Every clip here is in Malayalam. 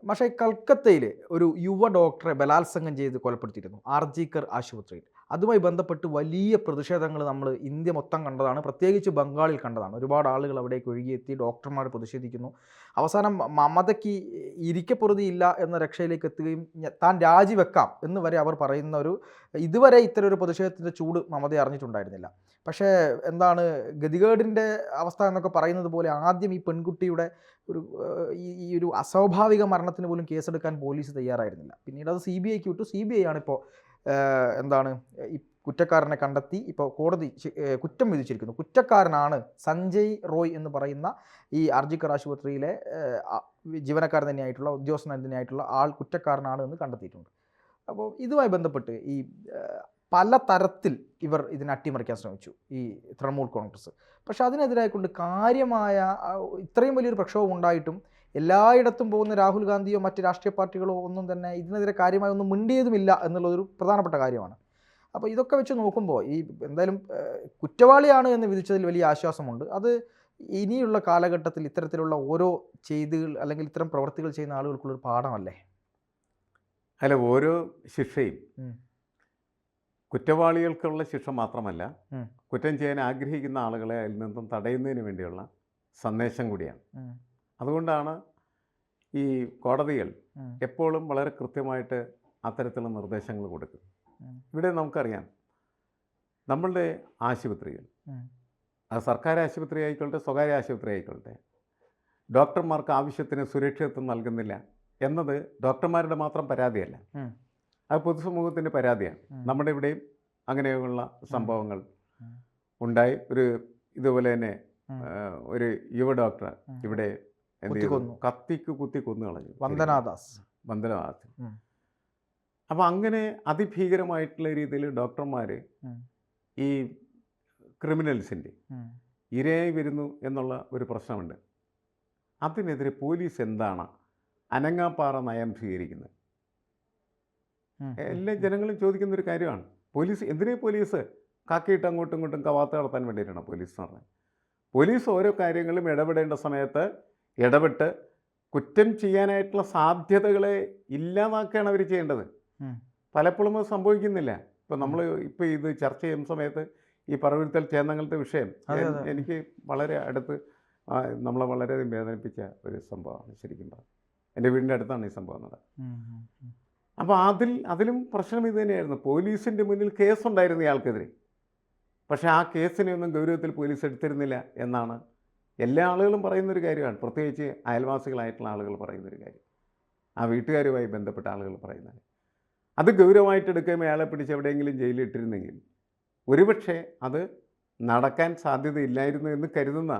പക്ഷേ കൽക്കത്തയിൽ ഒരു യുവ ഡോക്ടറെ ബലാത്സംഗം ചെയ്ത് കൊലപ്പെടുത്തിയിരുന്നു ആർജിക്കർ ആശുപത്രിയിൽ. അതുമായി ബന്ധപ്പെട്ട് വലിയ പ്രതിഷേധങ്ങൾ നമ്മൾ ഇന്ത്യ മൊത്തം കണ്ടതാണ്. പ്രത്യേകിച്ച് ബംഗാളിൽ കണ്ടതാണ്. ഒരുപാട് ആളുകൾ അവിടേക്ക് ഒഴുകിയെത്തി, ഡോക്ടർമാർ പ്രതിഷേധിക്കുന്നു. അവസാനം മമതയ്ക്ക് ഇരിക്കപ്പൊറുതിയില്ല എന്ന രക്ഷയിലേക്ക് എത്തുകയും താൻ രാജിവെക്കാം എന്ന് വരെ അവർ പറയുന്ന ഒരു ഇതുവരെ ഇത്തരം ഒരു പ്രതിഷേധത്തിൻ്റെ ചൂട് മമത അറിഞ്ഞിട്ടുണ്ടായിരുന്നില്ല. പക്ഷേ എന്താണ് ഗതികേടിൻ്റെ അവസ്ഥ എന്നൊക്കെ പറയുന്നത് പോലെ ആദ്യം ഈ പെൺകുട്ടിയുടെ ഒരു ഈ ഒരു അസ്വാഭാവിക മരണത്തിന് പോലും കേസെടുക്കാൻ പോലീസ് തയ്യാറായിരുന്നില്ല. പിന്നീട് അത് CBIക്ക് വിട്ടു. CBI ആണിപ്പോൾ എന്താണ് ഈ കുറ്റക്കാരനെ കണ്ടെത്തി ഇപ്പോൾ കോടതി കുറ്റം വിധിച്ചിരിക്കുന്നു. കുറ്റക്കാരനാണ് സഞ്ജയ് റോയ് എന്ന് പറയുന്ന ഈ ആർജിക്കർ ആശുപത്രിയിലെ ജീവനക്കാരൻ തന്നെയായിട്ടുള്ള ഉദ്യോഗസ്ഥൻ തന്നെയായിട്ടുള്ള ആൾ കുറ്റക്കാരനാണ് എന്ന് കണ്ടെത്തിയിട്ടുണ്ട്. അപ്പോൾ ഇതുമായി ബന്ധപ്പെട്ട് ഈ പല തരത്തിൽ ഇവർ ഇതിനെ അട്ടിമറിക്കാൻ ശ്രമിച്ചു, ഈ തൃണമൂൽ കോൺഗ്രസ്. പക്ഷേ അതിനെതിരായിക്കൊണ്ട് കാര്യമായ ഇത്രയും വലിയൊരു പ്രക്ഷോഭം ഉണ്ടായിട്ടും എല്ലായിടത്തും പോകുന്ന രാഹുൽ ഗാന്ധിയോ മറ്റ് രാഷ്ട്രീയ പാർട്ടികളോ ഒന്നും തന്നെ ഇതിനെതിരെ കാര്യമായി ഒന്നും മിണ്ടിയതുമില്ല എന്നുള്ളതൊരു പ്രധാനപ്പെട്ട കാര്യമാണ്. അപ്പോൾ ഇതൊക്കെ വെച്ച് നോക്കുമ്പോൾ ഈ എന്തായാലും കുറ്റവാളിയാണ് എന്ന് വിധിച്ചതിൽ വലിയ ആശ്വാസമുണ്ട്. അത് ഇനിയുള്ള കാലഘട്ടത്തിൽ ഇത്തരത്തിലുള്ള ഓരോ ചെയ്തികൾ അല്ലെങ്കിൽ ഇത്തരം പ്രവൃത്തികൾ ചെയ്യുന്ന ആളുകൾക്കുള്ളൊരു പാഠമല്ലേ? അല്ല, ഓരോ ശിക്ഷയും കുറ്റവാളികൾക്കുള്ള ശിക്ഷ മാത്രമല്ല, കുറ്റം ചെയ്യാൻ ആഗ്രഹിക്കുന്ന ആളുകളെ അതിൽ നിന്നും തടയുന്നതിന് വേണ്ടിയുള്ള സന്ദേശം കൂടിയാണ്. അതുകൊണ്ടാണ് ഈ കോടതികൾ എപ്പോഴും വളരെ കൃത്യമായിട്ട് അത്തരത്തിലുള്ള നിർദ്ദേശങ്ങൾ കൊടുക്കും. ഇവിടെ നമുക്കറിയാം, നമ്മളുടെ ആശുപത്രികൾ, അത് സർക്കാർ ആശുപത്രി ആയിക്കൊള്ളട്ടെ സ്വകാര്യ ആശുപത്രി ആയിക്കൊള്ളട്ടെ, ഡോക്ടർമാർക്ക് ആവശ്യത്തിന് സുരക്ഷിതത്വം നൽകുന്നില്ല എന്നത് ഡോക്ടർമാരുടെ മാത്രം പരാതിയല്ല, അത് പൊതുസമൂഹത്തിൻ്റെ പരാതിയാണ്. നമ്മുടെ ഇവിടെയും അങ്ങനെയുള്ള സംഭവങ്ങൾ ഉണ്ടായി. ഒരു ഇതുപോലെ തന്നെ ഒരു യുവ ഡോക്ടർ ഇവിടെ കത്തിക്ക് കുത്തി കൊന്നു കളഞ്ഞു, വന്ദനാദാസ്. അപ്പം അങ്ങനെ അതിഭീകരമായിട്ടുള്ള രീതിയിൽ ഡോക്ടർമാർ ഈ ക്രിമിനൽസിൻ്റെ ഇരയായി വരുന്നു എന്നുള്ള ഒരു പ്രശ്നമുണ്ട്. അതിനെതിരെ പോലീസ് എന്താണ് അനങ്ങാപ്പാറ നയം സ്വീകരിക്കുന്നത്? എല്ലാ ജനങ്ങളും ചോദിക്കുന്ന ഒരു കാര്യമാണ്. പോലീസ് കാക്കിയിട്ട് അങ്ങോട്ടും ഇങ്ങോട്ടും കവാത്ത് നടത്താൻ വേണ്ടിയിട്ടാണ് പോലീസ് എന്ന് പറഞ്ഞത്. പോലീസ് ഓരോ കാര്യങ്ങളും ഇടപെടേണ്ട സമയത്ത് ഇടപെട്ട് കുറ്റം ചെയ്യാനായിട്ടുള്ള സാധ്യതകളെ ഇല്ലാതാക്കുകയാണ് അവർ ചെയ്യേണ്ടത്. പലപ്പോഴും അത് സംഭവിക്കുന്നില്ല. നമ്മൾ ഇത് ചർച്ച ചെയ്യുന്ന സമയത്ത് ഈ പറവൂർത്തൽ ചേന്നങ്ങളുടെ വിഷയം എനിക്ക് വളരെ അടുത്ത് നമ്മളെ വളരെ വേദനിപ്പിച്ച ഒരു സംഭവമാണ്. ശരിക്കും പറഞ്ഞാൽ എൻ്റെ വീടിൻ്റെ അടുത്താണ് ഈ സംഭവം നടന്നത്. അപ്പോൾ അതിലും പ്രശ്നം ഇത് തന്നെയായിരുന്നു. പോലീസിൻ്റെ മുന്നിൽ കേസുണ്ടായിരുന്നു ഇയാൾക്കെതിരെ, പക്ഷേ ആ കേസിനെ ഒന്നും ഗൗരവത്തിൽ പോലീസ് എടുത്തിരുന്നില്ല എന്നാണ് എല്ലാ ആളുകളും പറയുന്നൊരു കാര്യമാണ്. പ്രത്യേകിച്ച് അയൽവാസികളായിട്ടുള്ള ആളുകൾ പറയുന്നൊരു കാര്യം, ആ വീട്ടുകാരുമായി ബന്ധപ്പെട്ട ആളുകൾ പറയുന്നത്. അത് ഗൗരവമായിട്ട് എടുക്കുമ്പോൾ അയാളെ പിടിച്ച് എവിടെയെങ്കിലും ജയിലിലിട്ടിരുന്നെങ്കിൽ ഒരുപക്ഷെ അത് നടക്കാൻ സാധ്യതയില്ലായിരുന്നു എന്ന് കരുതുന്ന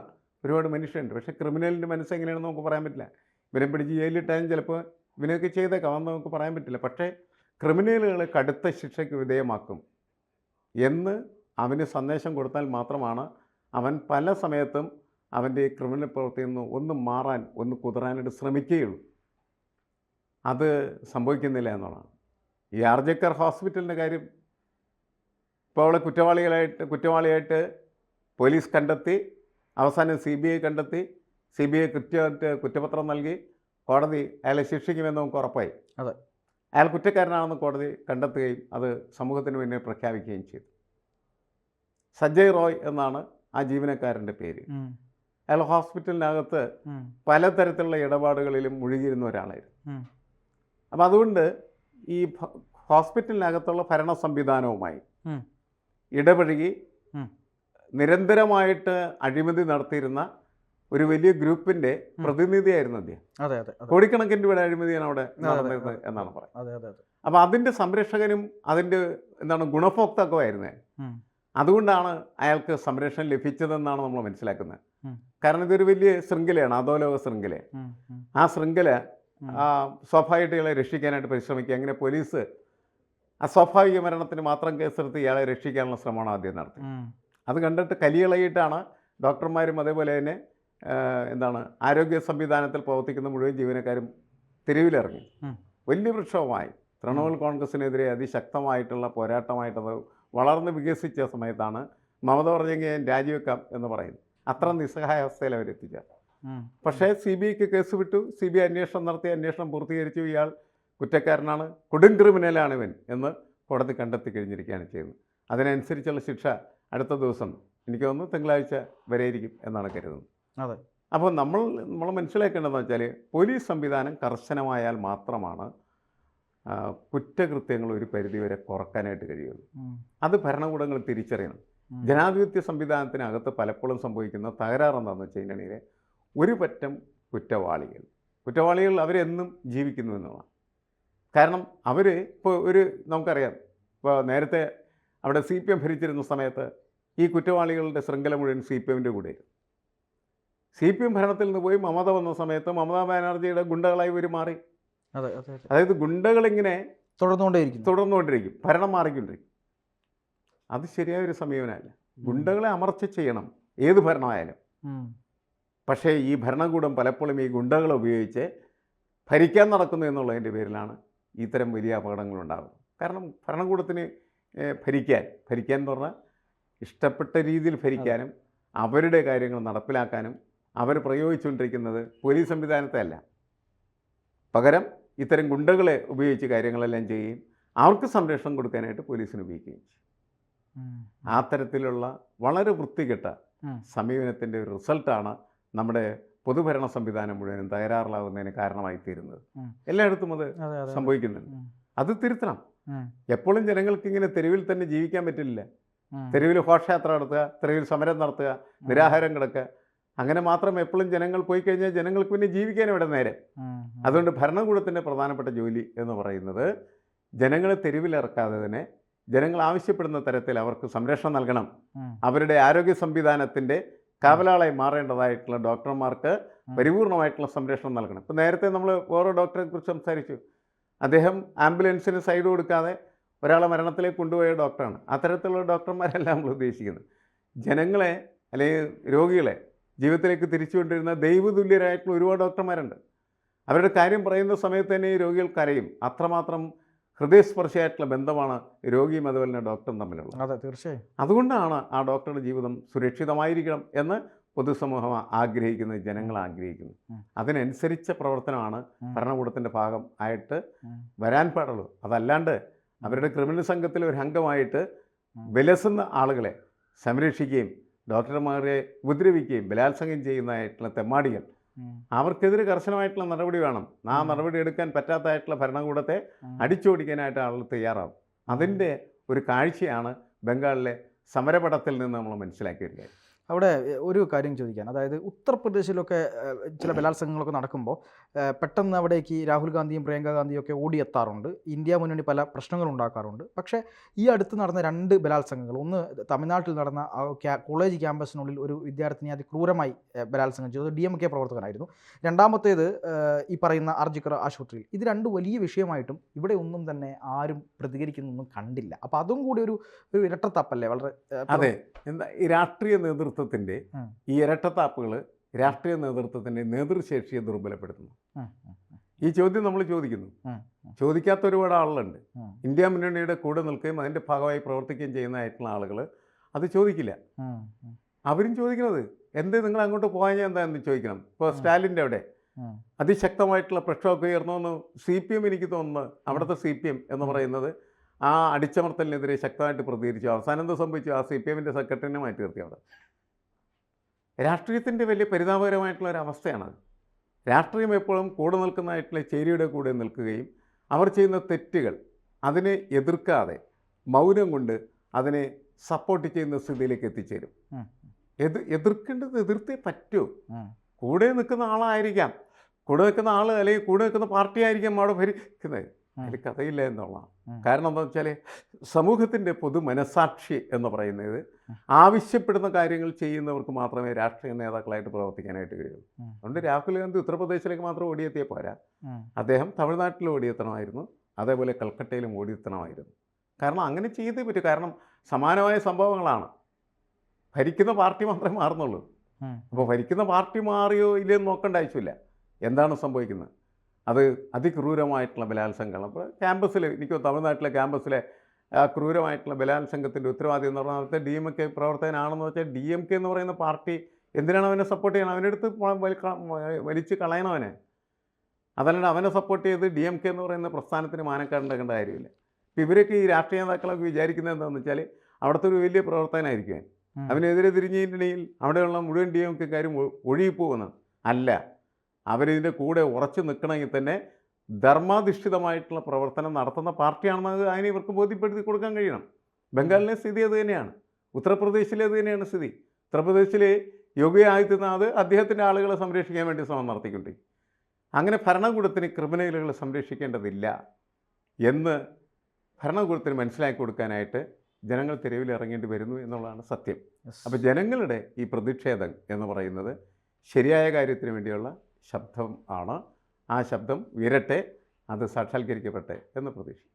ഒരുപാട് മനുഷ്യരുണ്ട്. പക്ഷേ ക്രിമിനലിൻ്റെ മനസ്സെങ്ങനെയാണെന്ന് നമുക്ക് പറയാൻ പറ്റില്ല. ഇവരെ പിടിച്ച് ജയിലിലിട്ടാലും ചിലപ്പോൾ ഇവനൊക്കെ ചെയ്തേക്കാം, നമുക്ക് പറയാൻ പറ്റില്ല. പക്ഷേ ക്രിമിനലുകളെ കടുത്ത ശിക്ഷയ്ക്ക് വിധേയമാക്കും എന്ന് അവന് സന്ദേശം കൊടുത്താൽ മാത്രമാണ് അവൻ പല സമയത്തും അവൻ്റെ ക്രിമിനൽ പ്രവൃത്തിയിൽ നിന്ന് ഒന്ന് മാറാൻ, ഒന്ന് കുതിരാനായിട്ട് ശ്രമിക്കുകയുള്ളൂ. അത് സംഭവിക്കുന്നില്ല എന്നുള്ളതാണ്. ഈ ആർജിക്കർ ഹോസ്പിറ്റലിൻ്റെ കാര്യം ഇപ്പോൾ അവളെ കുറ്റവാളിയായിട്ട് പോലീസ് കണ്ടെത്തി, അവസാനം CBI കണ്ടെത്തി. CBI കുറ്റപത്രം നൽകി, കോടതി അയാളെ ശിക്ഷിക്കുമെന്ന് നമുക്ക് ഉറപ്പായി. അയാൾ കുറ്റക്കാരനാണെന്ന് കോടതി കണ്ടെത്തുകയും അത് സമൂഹത്തിന് മുന്നിൽ പ്രഖ്യാപിക്കുകയും ചെയ്തു. സഞ്ജയ് റോയ് എന്നാണ് ആ ജീവനക്കാരൻ്റെ പേര്. അയാൾ ഹോസ്പിറ്റലിനകത്ത് പലതരത്തിലുള്ള ഇടപാടുകളിലും മുഴുകിയിരുന്ന ഒരാളായിരുന്നു. അപ്പം അതുകൊണ്ട് ഈ ഹോസ്പിറ്റലിനകത്തുള്ള ഭരണ സംവിധാനവുമായി ഇടപഴകി നിരന്തരമായിട്ട് അഴിമതി നടത്തിയിരുന്ന ഒരു വലിയ ഗ്രൂപ്പിൻ്റെ പ്രതിനിധിയായിരുന്നു അദ്ദേഹം. കോടിക്കണക്കിന് രൂപയുടെ അഴിമതിയാണ് അവിടെ നടന്നിരുന്നത് എന്നാണ് പറയുന്നത്. അപ്പോൾ അതിൻ്റെ സംരക്ഷകനും അതിൻ്റെ ഗുണഭോക്താക്കളുമായിരുന്നു. അതുകൊണ്ടാണ് അയാൾക്ക് സംരക്ഷണം ലഭിച്ചതെന്നാണ് നമ്മൾ മനസ്സിലാക്കുന്നത്. കാരണം ഇതൊരു വലിയ ശൃംഖലയാണ്, അധോലോക ശൃംഖല. ആ ശൃംഖല സ്വാഭാവികമായിട്ട് ഇയാളെ രക്ഷിക്കാനായിട്ട് പരിശ്രമിക്കുക. അങ്ങനെ പോലീസ് അസ്വാഭാവിക മരണത്തിന് മാത്രം കേസെടുത്ത് ഇയാളെ രക്ഷിക്കാനുള്ള ശ്രമമാണ് ആദ്യം നടത്തിയത്. അത് കണ്ടിട്ട് കലിയിളകിയിട്ടാണ് ഡോക്ടർമാരും അതേപോലെ തന്നെ ആരോഗ്യ സംവിധാനത്തിൽ പ്രവർത്തിക്കുന്ന മുഴുവൻ ജീവനക്കാരും തെരുവിലിറങ്ങി വലിയ പ്രക്ഷോഭമായി. തൃണമൂൽ കോൺഗ്രസിനെതിരെ അതിശക്തമായിട്ടുള്ള പോരാട്ടമായിട്ടത് വളർന്ന് വികസിച്ച സമയത്താണ് മമത പറഞ്ഞെങ്കിൽ ഞാൻ രാജിവെക്കാം എന്ന് പറയുന്നത്. അത്ര നിസ്സഹായാവസ്ഥയിൽ അവരെത്തിച്ച. പക്ഷേ CBIക്ക് കേസ് വിട്ടു. CBI അന്വേഷണം നടത്തി, അന്വേഷണം പൂർത്തീകരിച്ചു. ഇയാൾ കുറ്റക്കാരനാണ്, കൊടും ക്രിമിനലാണ് ഇവൻ എന്ന് കോടതി കണ്ടെത്തി കഴിഞ്ഞിരിക്കുകയാണ് ചെയ്യുന്നത്. അതിനനുസരിച്ചുള്ള ശിക്ഷ അടുത്ത ദിവസം എനിക്ക് തോന്നുന്നു തിങ്കളാഴ്ച വരെയിരിക്കും എന്നാണ് കരുതുന്നത്. അതെ. അപ്പോൾ നമ്മൾ മനസ്സിലാക്കേണ്ടതെന്ന് വെച്ചാൽ പോലീസ് സംവിധാനം കർശനമായാൽ മാത്രമാണ് കുറ്റകൃത്യങ്ങൾ ഒരു പരിധിവരെ കുറക്കാനായിട്ട് കഴിയുള്ളൂ. അത് ഭരണകൂടങ്ങൾ തിരിച്ചറിയണം. ജനാധിപത്യ സംവിധാനത്തിനകത്ത് പലപ്പോഴും സംഭവിക്കുന്ന തകരാറെന്താണെന്ന് വെച്ച് കഴിഞ്ഞാൽ ഒരു പറ്റം കുറ്റവാളികൾ അവരെന്നും ജീവിക്കുന്നു എന്നുള്ളതാണ്. കാരണം അവർ ഇപ്പോൾ നമുക്കറിയാം, ഇപ്പോൾ നേരത്തെ അവിടെ CPM ഭരിച്ചിരുന്ന സമയത്ത് ഈ കുറ്റവാളികളുടെ ശൃംഖല മുഴുവൻ CPMൻ്റെ കൂടെയായിരുന്നു. CPM ഭരണത്തിൽ നിന്ന് പോയി മമത വന്ന സമയത്ത് മമതാ ബാനർജിയുടെ ഗുണ്ടകളായി ഇവർ മാറി. അതായത് ഗുണ്ടകളിങ്ങനെ തുടർന്നുകൊണ്ടിരിക്കും, ഭരണം മാറിക്കൊണ്ടിരിക്കും. അത് ശരിയായൊരു സമീപനമല്ല. ഗുണ്ടകളെ അമർച്ച ചെയ്യണം ഏത് ഭരണമായാലും. പക്ഷേ ഈ ഭരണകൂടം പലപ്പോഴും ഈ ഗുണ്ടകളെ ഉപയോഗിച്ച് ഭരിക്കാൻ നടക്കുന്നു എന്നുള്ളതിൻ്റെ പേരിലാണ് ഇത്തരം വലിയ അപകടങ്ങളുണ്ടാകുന്നത്. കാരണം ഭരണകൂടത്തിന് ഭരിക്കാൻ എന്ന് പറഞ്ഞാൽ ഇഷ്ടപ്പെട്ട രീതിയിൽ ഭരിക്കാനും അവരുടെ കാര്യങ്ങൾ നടപ്പിലാക്കാനും അവർ പ്രയോഗിച്ചുകൊണ്ടിരിക്കുന്നത് പോലീസ് സംവിധാനത്തെ അല്ല, പകരം ഇത്തരം ഗുണ്ടകളെ ഉപയോഗിച്ച് കാര്യങ്ങളെല്ലാം ചെയ്യുകയും അവർക്ക് സംരക്ഷണം കൊടുക്കാനായിട്ട് പോലീസിന് ഉപയോഗിക്കുകയും ചെയ്യും. ആ തരത്തിലുള്ള വളരെ വൃത്തികെട്ട സമീപനത്തിൻ്റെ ഒരു റിസൾട്ടാണ് നമ്മുടെ പൊതുഭരണ സംവിധാനം മുഴുവനും തകരാറിലാകുന്നതിന് കാരണമായി തീരുന്നത്. എല്ലായിടത്തും അത് സംഭവിക്കുന്നുണ്ട്. അത് തിരുത്തണം. എപ്പോഴും ജനങ്ങൾക്ക് ഇങ്ങനെ തെരുവിൽ തന്നെ ജീവിക്കാൻ പറ്റില്ല. തെരുവിൽ ഘോഷയാത്ര നടത്തുക, തെരുവിൽ സമരം നടത്തുക, നിരാഹാരം കിടക്കുക, അങ്ങനെ മാത്രം എപ്പോഴും ജനങ്ങൾ പോയി കഴിഞ്ഞാൽ ജനങ്ങൾക്ക് പിന്നെ ജീവിക്കാൻ ഇവിടെ നേരം. അതുകൊണ്ട് ഭരണകൂടത്തിൻ്റെ പ്രധാനപ്പെട്ട ജോലി എന്ന് പറയുന്നത് ജനങ്ങളെ തെരുവിലിറക്കാതെ തന്നെ ജനങ്ങൾ ആവശ്യപ്പെടുന്ന തരത്തിൽ അവർക്ക് സംരക്ഷണം നൽകണം. അവരുടെ ആരോഗ്യ സംവിധാനത്തിൻ്റെ കാവലാളായി മാറേണ്ടതായിട്ടുള്ള ഡോക്ടർമാർക്ക് പരിപൂർണമായിട്ടുള്ള സംരക്ഷണം നൽകണം. ഇപ്പോൾ നേരത്തെ നമ്മൾ വേറെ ഡോക്ടറെ കുറിച്ച് സംസാരിച്ചു. അദ്ദേഹം ആംബുലൻസിന് സൈഡ് കൊടുക്കാതെ ഒരാളെ മരണത്തിലേക്ക് കൊണ്ടുപോയ ഡോക്ടറാണ്. അത്തരത്തിലുള്ള ഡോക്ടർമാരല്ല നമ്മൾ ഉദ്ദേശിക്കുന്നത്. ജനങ്ങളെ അല്ലെങ്കിൽ രോഗികളെ ജീവിതത്തിലേക്ക് തിരിച്ചു കൊണ്ടിരുന്ന ദൈവതുല്യരായിട്ടുള്ള ഒരുപാട് ഡോക്ടർമാരുണ്ട്. അവരുടെ കാര്യം പറയുന്ന സമയത്ത് തന്നെ ഈ രോഗികൾ കരയും. അത്രമാത്രം ഹൃദയസ്പർശിയായിട്ടുള്ള ബന്ധമാണ് രോഗിയും അതുപോലെ തന്നെ ഡോക്ടറും തമ്മിലുള്ളത്. അതെ, തീർച്ചയായും. അതുകൊണ്ടാണ് ആ ഡോക്ടറുടെ ജീവിതം സുരക്ഷിതമായിരിക്കണം എന്ന് പൊതുസമൂഹം ആഗ്രഹിക്കുന്നത്, ജനങ്ങൾ ആഗ്രഹിക്കുന്നത്. അതിനനുസരിച്ച പ്രവർത്തനമാണ് ഭരണകൂടത്തിൻ്റെ ഭാഗം ആയിട്ട് വരാൻ പാടുള്ളൂ. അതല്ലാണ്ട് അവരുടെ ക്രിമിനൽ സംഘത്തിലെ ഒരു അംഗമായിട്ട് വിലസുന്ന ആളുകളെ സംരക്ഷിക്കുകയും ഡോക്ടർമാരെ ഉപദ്രവിക്കുകയും ബലാത്സംഗം ചെയ്യുന്നതായിട്ടുള്ള തെമ്മാടികൾ, അവർക്കെതിരെ കർശനമായിട്ടുള്ള നടപടി വേണം. ആ നടപടി എടുക്കാൻ പറ്റാത്തതായിട്ടുള്ള ഭരണകൂടത്തെ അടിച്ചോടിക്കാനായിട്ട് ആളുകൾ തയ്യാറാവും. അതിൻ്റെ ഒരു കാഴ്ചയാണ് ബംഗാളിലെ സമരപടത്തിൽ നിന്ന് നമ്മൾ മനസ്സിലാക്കിയത്. അവിടെ ഒരു കാര്യം ചോദിക്കാൻ, അതായത് ഉത്തർപ്രദേശിലൊക്കെ ചില ബലാത്സംഗങ്ങളൊക്കെ നടക്കുമ്പോൾ പെട്ടെന്ന് അവിടേക്ക് രാഹുൽ ഗാന്ധിയും പ്രിയങ്ക ഗാന്ധിയും ഒക്കെ ഓടിയെത്താറുണ്ട്. ഇന്ത്യ മുന്നണി പല പ്രശ്നങ്ങൾ ഉണ്ടാക്കാറുണ്ട്. പക്ഷേ ഈ അടുത്ത് നടന്ന 2 ബലാത്സംഗങ്ങൾ, ഒന്ന് തമിഴ്നാട്ടിൽ നടന്ന കോളേജ് ക്യാമ്പസിനുള്ളിൽ ഒരു വിദ്യാർത്ഥിനി അതിക്രൂരമായി ബലാത്സംഗം ചെയ്തത് DMK പ്രവർത്തകനായിരുന്നു. രണ്ടാമത്തേത് ഈ പറയുന്ന ആർജിക്കർ ആശുപത്രിയിൽ. ഇത് 2 വലിയ വിഷയമായിട്ടും ഇവിടെ ഒന്നും തന്നെ ആരും പ്രതികരിക്കുന്നൊന്നും കണ്ടില്ല. അപ്പോൾ അതും കൂടി ഒരു ഇരട്ടത്താപ്പല്ലേ? വളരെ അതെ. എന്താ ഈ രാഷ്ട്രീയ നേതൃത്വത്തിൻ്റെ ഈ ഇരട്ടത്താപ്പുകൾ രാഷ്ട്രീയ നേതൃത്വത്തിൻ്റെ നേതൃശേഷിയെ ദുർബലപ്പെടുത്തുന്നു. ഈ ചോദ്യം നമ്മൾ ചോദിക്കുന്നു. ചോദിക്കാത്ത ഒരുപാട് ആളുകളുണ്ട്. ഇന്ത്യ മുന്നണിയുടെ കൂടെ നിൽക്കുകയും അതിൻ്റെ ഭാഗമായി പ്രവർത്തിക്കുകയും ചെയ്യുന്നതായിട്ടുള്ള ആളുകൾ അത് ചോദിക്കില്ല. അവരും ചോദിക്കുന്നത് എന്ത് നിങ്ങൾ അങ്ങോട്ട് പോയാൽ എന്താണെന്ന് ചോദിക്കണം. ഇപ്പോൾ സ്റ്റാലിൻ്റെ അവിടെ അതിശക്തമായിട്ടുള്ള പ്രക്ഷോഭം ഉയർന്നു. CPM എനിക്ക് തോന്നുന്നു അവിടുത്തെ CPM എന്ന് പറയുന്നത് ആ അടിച്ചമർത്തലിനെതിരെ ശക്തമായിട്ട് പ്രതികരിച്ചു. അവസാനം എന്ത് സംഭവിച്ചു? ആ CPMൻ്റെ സെക്രട്ടറിനെ മാറ്റി നിർത്തി. അവിടെ രാഷ്ട്രീയത്തിൻ്റെ വലിയ പരിതാപകരമായിട്ടുള്ള ഒരു അവസ്ഥയാണ്. രാഷ്ട്രീയം എപ്പോഴും കൂടെ നിൽക്കുന്നതായിട്ടുള്ള ചേരിയുടെ കൂടെ നിൽക്കുകയും അവർ ചെയ്യുന്ന തെറ്റുകൾ അതിനെ എതിർക്കാതെ മൗനം കൊണ്ട് അതിനെ സപ്പോർട്ട് ചെയ്യുന്ന സ്ഥിതിയിലേക്ക് എത്തിച്ചേരും. എതിർക്കേണ്ടത് എതിർത്തേ പറ്റൂ. കൂടെ നിൽക്കുന്ന ആളായിരിക്കാം, കൂടെ നിൽക്കുന്ന ആൾ അല്ലെങ്കിൽ കൂടെ നിൽക്കുന്ന പാർട്ടി ആയിരിക്കാം അവിടെ ഭരിക്കുന്നത്. അതിൽ കഥയില്ല എന്നുള്ളതാണ്. കാരണം എന്താണെന്ന് വെച്ചാൽ സമൂഹത്തിൻ്റെ പൊതു മനസാക്ഷി എന്ന് പറയുന്നത് ആവശ്യപ്പെടുന്ന കാര്യങ്ങൾ ചെയ്യുന്നവർക്ക് മാത്രമേ രാഷ്ട്രീയ നേതാക്കളായിട്ട് പ്രവർത്തിക്കാനായിട്ട് കഴിയുള്ളൂ. അതുകൊണ്ട് രാഹുൽ ഗാന്ധി ഉത്തർപ്രദേശിലേക്ക് മാത്രം ഓടിയെത്തിയ പോരാ, അദ്ദേഹം തമിഴ്നാട്ടിൽ ഓടിയെത്തണമായിരുന്നു, അതേപോലെ കൽക്കട്ടയിലും ഓടിയെത്തണമായിരുന്നു. കാരണം അങ്ങനെ ചെയ്തേ പറ്റൂ. കാരണം സമാനമായ സംഭവങ്ങളാണ്. ഭരിക്കുന്ന പാർട്ടി മാത്രമേ മാറുന്നുള്ളൂ. അപ്പോൾ ഭരിക്കുന്ന പാർട്ടി മാറിയോ ഇല്ലയെന്ന് നോക്കേണ്ട ആവശ്യമില്ല. എന്താണ് സംഭവിക്കുന്നത്? അത് അതിക്രൂരമായിട്ടുള്ള ബലാത്സംഗങ്ങൾ. അപ്പോൾ ക്യാമ്പസിൽ എനിക്ക് തമിഴ്നാട്ടിലെ ക്യാമ്പസിലെ ക്രൂരമായിട്ടുള്ള ബലാത്സംഗത്തിൻ്റെ ഉത്തരവാദി എന്ന് പറഞ്ഞാൽ അവിടുത്തെ DMK പ്രവർത്തകനാണെന്ന് വെച്ചാൽ DMK എന്ന് പറയുന്ന പാർട്ടി എന്തിനാണ് അവനെ സപ്പോർട്ട് ചെയ്യണം? അവനെടുത്ത് വലിച്ച് കളയണവനെ. അതല്ലാണ്ട് അവനെ സപ്പോർട്ട് ചെയ്ത് DMK എന്ന് പറയുന്ന പ്രസ്ഥാനത്തിന് മാനക്കേടേണ്ട കാര്യമില്ല. ഇപ്പം ഇവരൊക്കെ ഈ രാഷ്ട്രീയ നേതാക്കളൊക്കെ വിചാരിക്കുന്നത് എന്താണെന്ന് വെച്ചാൽ അവിടുത്തെ ഒരു വലിയ പ്രവർത്തകനായിരിക്കും അവൻ. അവനെതിരെ തിരിഞ്ഞിട്ടുണ്ടെങ്കിൽ അവിടെയുള്ള മുഴുവൻ DMKക്കാരും ഒഴുകിപ്പോകുന്നു. അല്ല, അവരിതിൻ്റെ കൂടെ ഉറച്ചു നിൽക്കണമെങ്കിൽ തന്നെ ധർമാധിഷ്ഠിതമായിട്ടുള്ള പ്രവർത്തനം നടത്തുന്ന പാർട്ടിയാണെന്നത് അതിനെ ഇവർക്ക് ബോധ്യപ്പെടുത്തി കൊടുക്കാൻ കഴിയണം. ബംഗാളിലെ സ്ഥിതി അത് തന്നെയാണ്. ഉത്തർപ്രദേശിലെ അത് തന്നെയാണ് സ്ഥിതി. ഉത്തർപ്രദേശിലെ യോഗി ആദിത്യനാഥ് അദ്ദേഹത്തിൻ്റെ ആളുകളെ സംരക്ഷിക്കാൻ വേണ്ടി ശ്രമം നടത്തിക്കൊണ്ടിരിക്കും. അങ്ങനെ ഭരണകൂടത്തിന് ക്രിമിനലുകളെ സംരക്ഷിക്കേണ്ടതില്ല എന്ന് ഭരണകൂടത്തിന് മനസ്സിലാക്കി കൊടുക്കാനായിട്ട് ജനങ്ങൾ തെരുവിൽ ഇറങ്ങേണ്ടി വരുന്നു എന്നുള്ളതാണ് സത്യം. അപ്പോൾ ജനങ്ങളുടെ ഈ പ്രതിഷേധം എന്ന് പറയുന്നത് ശരിയായ കാര്യത്തിന് വേണ്ടിയുള്ള ശബ്ദം ആണ്. ആ ശബ്ദം ഉയരട്ടെ, അത് സാക്ഷാത്കരിക്കപ്പെട്ടെ എന്ന് പ്രതീക്ഷിക്കും.